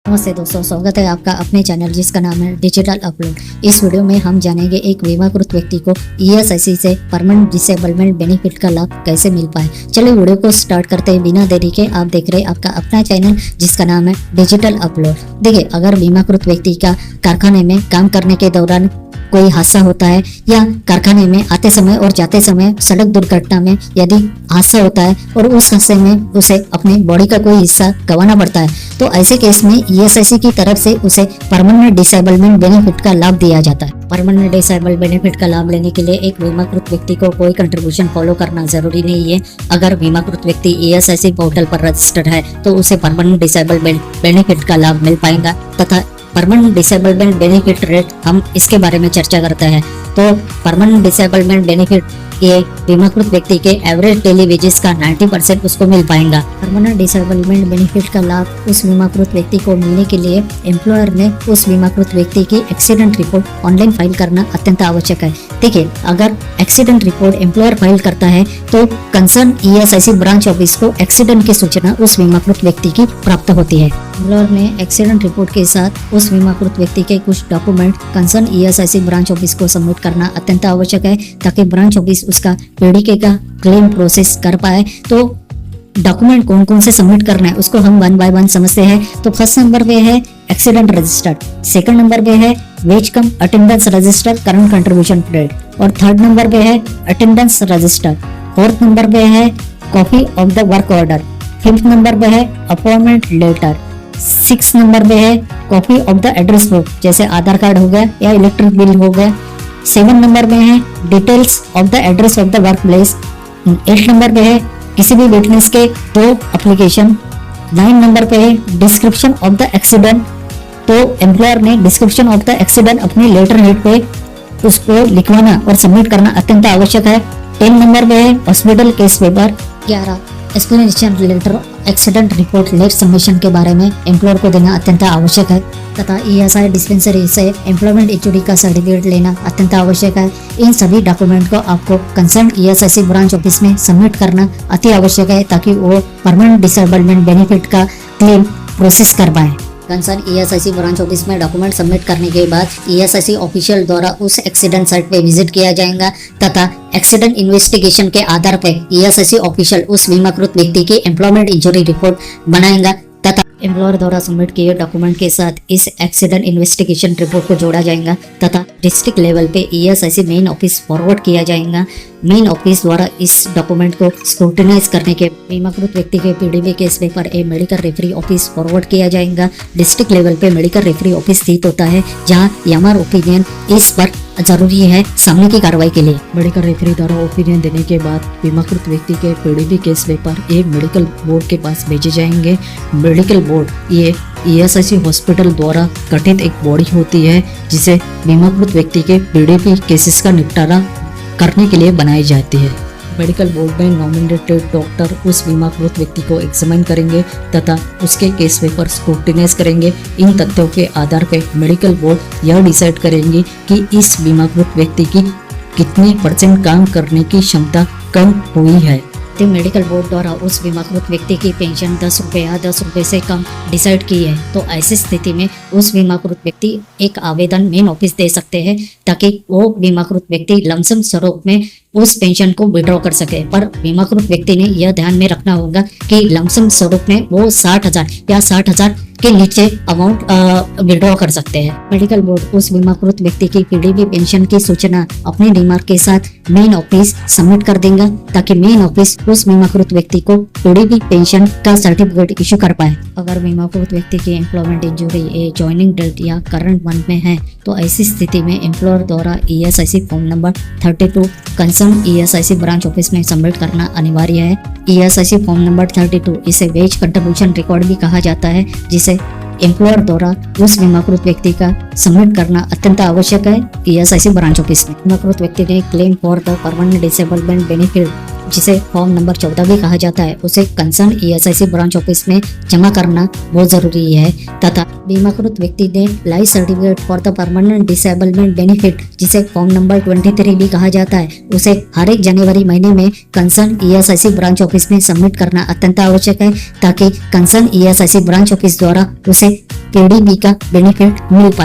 नमस्ते दोस्तों, स्वागत है आपका अपने चैनल जिसका नाम है डिजिटल अपलोड। इस वीडियो में हम जानेंगे एक बीमाकृत व्यक्ति को ईएसआईसी से परमानेंट डिसेबलमेंट बेनिफिट का लाभ कैसे मिल पाए। चलिए वीडियो को स्टार्ट करते हैं बिना देरी के। आप देख रहे हैं आपका अपना चैनल जिसका नाम है डिजिटल अपलोड। देखिए, अगर बीमाकृत व्यक्ति का कारखाने में काम करने के दौरान कोई हादसा होता है या कारखाने में आते समय और जाते समय सड़क दुर्घटना में यदि हादसा होता है और उस हादसे में उसे अपने बॉडी का कोई हिस्सा गंवाना पड़ता है, तो ऐसे केस में ईएसआईसी की तरफ से उसे परमानेंट डिसेबलमेंट बेनिफिट का लाभ दिया जाता है। परमानेंट डिसेबल बेनिफिट का लाभ लेने के लिए एक बीमाकृत व्यक्ति को कोई कंट्रीब्यूशन फॉलो करना जरूरी नहीं है। अगर बीमाकृत व्यक्ति ईएसआईसी पोर्टल पर रजिस्टर्ड है तो उसे परमानेंट डिसेबल बेनिफिट का लाभ मिल पाएगा। तथा परमानेंट डिसेबलमेंट बेनिफिट रेट हम इसके बारे में चर्चा करते हैं। तो परमानेंट डिसेबलमेंट बेनिफिट ये बीमाकृत व्यक्ति के एवरेज डेली वेजेस का 90% उसको मिल पाएगा। परमानेंट डिसेबलमेंट बेनिफिट का लाभ उस बीमाकृत व्यक्ति को मिलने के लिए एम्प्लॉयर ने उस बीमाकृत व्यक्ति की एक्सीडेंट रिपोर्ट ऑनलाइन फाइल करना अत्यंत आवश्यक है। देखिए, अगर एक्सीडेंट रिपोर्ट एम्प्लॉयर फाइल करता है तो कंसर्न ईएसआईसी ब्रांच ऑफिस को एक्सीडेंट की सूचना उस बीमाकृत व्यक्ति की प्राप्त होती है। एम्प्लॉयर ने एक्सीडेंट रिपोर्ट के साथ उस बीमाकृत व्यक्ति के कुछ document concern ESIC branch office को सबमिट करना अत्यंत आवश्यक है, ताकि ब्रांच ऑफिस उसका पीड़ित का क्लेम प्रोसेस कर पाए। तो डॉक्यूमेंट कौन कौन से सबमिट करना है उसको हम वन बाय वन समझते हैं। तो फर्स्ट नंबर पे है एक्सीडेंट रजिस्टर्ड, सेकंड नंबर पे है wage cum attendance register current contribution period, और थर्ड नंबर पे है अटेंडेंस रजिस्टर, फोर्थ नंबर पे है copy of the work order, fifth number पे है अपॉइंटमेंट लेटर, सिक्स नंबर पे है copy of the address book जैसे आधार कार्ड हो गया या इलेक्ट्रिक बिल हो गया, सेवन नंबर पे है details of the address of the work place, eight number पे है किसी भी विटनेस के दो एप्लीकेशन, नाइन नंबर पे है डिस्क्रिप्शन ऑफ द एक्सीडेंट। तो एम्प्लॉयर ने डिस्क्रिप्शन ऑफ द एक्सीडेंट अपने लेटर हेड पे उसको लिखवाना और सबमिट करना अत्यंत आवश्यक है। 10 नंबर पे है hospital case paper. 11 explanation letter accident report late submission के बारे में एम्प्लॉयर को देना अत्यंत आवश्यक है। तथा ईएसआई डिस्पेंसरी से एम्प्लॉयमेंट इंजरी का सर्टिफिकेट लेना अत्यंत आवश्यक है। इन सभी डॉक्यूमेंट को आपको कंसर्न ईएसआईसी ब्रांच ऑफिस में सबमिट करना अति आवश्यक है, ताकि वो परमानेंट डिसेबलमेंट बेनिफिट का क्लेम प्रोसेस कर पाए। कंसर्न ईएसआईसी ब्रांच ऑफिस में डॉक्यूमेंट सबमिट करने के बाद ईएसआईसी ऑफिशियल द्वारा उस एक्सीडेंट साइट पे विजिट किया जाएगा तथा एक्सीडेंट इन्वेस्टिगेशन के आधार पर ईएसआईसी ऑफिशियल उस बीमाकृत व्यक्ति की एम्प्लॉयमेंट इंजरी रिपोर्ट बनाएगा तथा एम्प्लॉयर द्वारा सबमिट किए डॉक्यूमेंट के साथ इस एक्सीडेंट इन्वेस्टिगेशन रिपोर्ट को जोड़ा जाएगा तथा डिस्ट्रिक्ट लेवल पे ईएसआईसी मेन ऑफिस फॉरवर्ड किया जाएगा। मेन ऑफिस द्वारा इस डॉक्यूमेंट को स्क्रूटिनाइज करने के बीमाकृत व्यक्ति के PDB case paper A medical referee office forward किया जाएगा। डिस्ट्रिक्ट लेवल पे मेडिकल रेफरी ऑफिस स्थित होता है, जहां एमआर ओपिनियन इस पर जरूरी है सामने की कार्रवाई के लिए। मेडिकल रेफरी द्वारा ओपिनियन देने के बाद बीमाकृत व्यक्ति के पीडीबी केस पेपर एक मेडिकल बोर्ड के पास भेजे जाएंगे। मेडिकल बोर्ड ये ईएसआईसी हॉस्पिटल द्वारा गठित एक बॉडी होती है, जिसे बीमाकृत व्यक्ति के पीडीपी केसेस का निपटारा करने के लिए बनाई जाती है। मेडिकल बोर्ड में नॉमिनेटेड डॉक्टर उस बीमाकृत व्यक्ति को एग्जामिन करेंगे तथा उसके केस पेपर स्क्रूटिनाइज करेंगे। इन तथ्यों के आधार पर मेडिकल बोर्ड यह डिसाइड करेंगे कि इस बीमाकृत व्यक्ति की कितनी % काम करने की क्षमता कम हुई है। मेडिकल बोर्ड द्वारा उस बीमाकृत व्यक्ति की पेंशन 10 रुपये या 10 रुपये से कम डिसाइड की है, तो ऐसी स्थिति में उस बीमाकृत व्यक्ति एक आवेदन मेन ऑफिस दे सकते हैं, ताकि वो बीमाकृत व्यक्ति लमसम स्वरूप में उस पेंशन को विड्रॉ कर सके। पर बीमाकृत व्यक्ति ने यह ध्यान में रखना होगा कि लमसम स्वरूप में वो 60,000 या 60,000 के नीचे अमाउंट विड्रॉ कर सकते हैं। मेडिकल बोर्ड उस बीमाकृत व्यक्ति की पीडीबी पेंशन की सूचना अपने रिमार्क के साथ मेन ऑफिस सबमिट कर देगा, ताकि मेन ऑफिस उस बीमाकृत व्यक्ति को पीडीबी पेंशन का सर्टिफिकेट इशू कर पाए। अगर बीमाकृत व्यक्ति की एम्प्लॉयमेंट इंजरी ज्वाइनिंग डेट या करंट मंथ में है, तो ऐसी स्थिति में एम्प्लॉयर द्वारा ESIC form number 32 concern ESIC branch office में सबमिट करना अनिवार्य है। ईएसआईसी फॉर्म नंबर 32 इसे वेज कंट्रीब्यूशन रिकॉर्ड भी कहा जाता है, जिसे एम्प्लॉयर द्वारा उस बीमाकृत व्यक्ति का सबमिट करना अत्यंत आवश्यक है ईएसआईसी ब्रांच ऑफिस में। बीमाकृत व्यक्ति ने claim for the permanent disablement benefit जिसे फॉर्म नंबर 14 भी कहा जाता है, उसे कंसर्न ईएसआईसी ब्रांच ऑफिस में जमा करना बहुत जरूरी है। तथा बीमाकृत व्यक्ति ने life certificate for the permanent disablement benefit, जिसे फॉर्म नंबर 23 भी कहा जाता है, उसे हर एक जनवरी महीने में कंसर्न ईएसआईसी ब्रांच ऑफिस में सबमिट करना अत्यंत आवश्यक है, ताकि कंसर्न ईएसआईसी ब्रांच ऑफिस द्वारा उसे केडीबी का बेनिफिट मिल पाए।